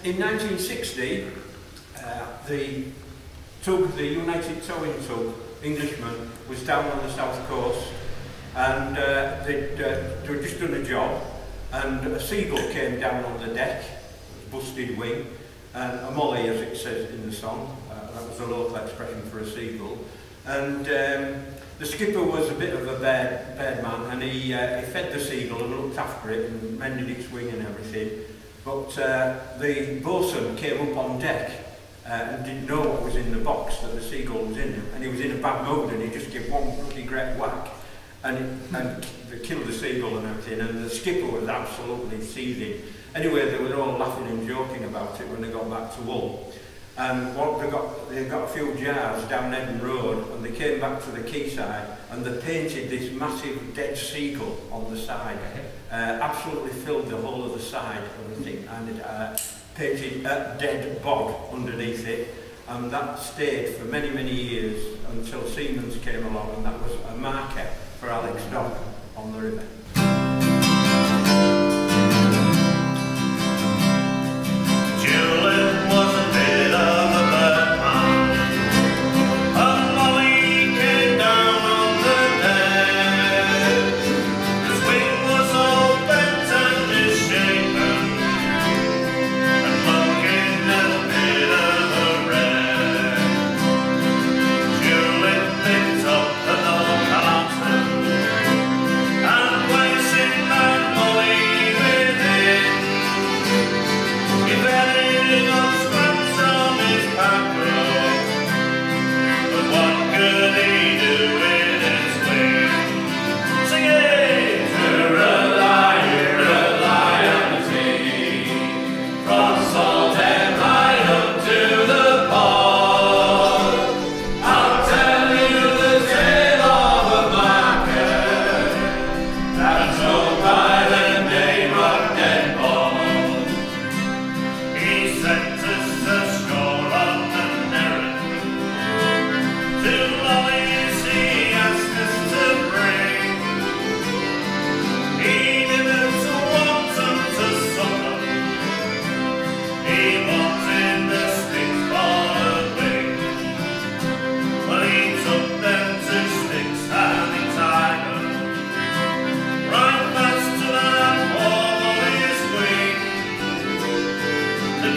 In 1960, the United Towing Tug, Englishman, was down on the south coast, and they'd just done a job, and a seagull came down on the deck, busted wing, and a molly, as it says in the song. That was a local expression for a seagull. And the skipper was a bit of a bad man, and he fed the seagull and looked after it and mended its wing and everything. But the boatswain came up on deck and didn't know what was in the box that the seagull was in, and he was in a bad mood, and he just gave one bloody great whack and they killed the seagull and everything, and the skipper was absolutely seething. Anyway, they were all laughing and joking about it when they got back to Hull. And they got a few jars down Eden Road, and they came back to the quayside, and they painted this massive dead seagull on the side. Absolutely filled the whole of the side of the thing, and painted a dead bog underneath it, and that stayed for many, many years until Siemens came along, and that was a marker for Alex Dock on the river. The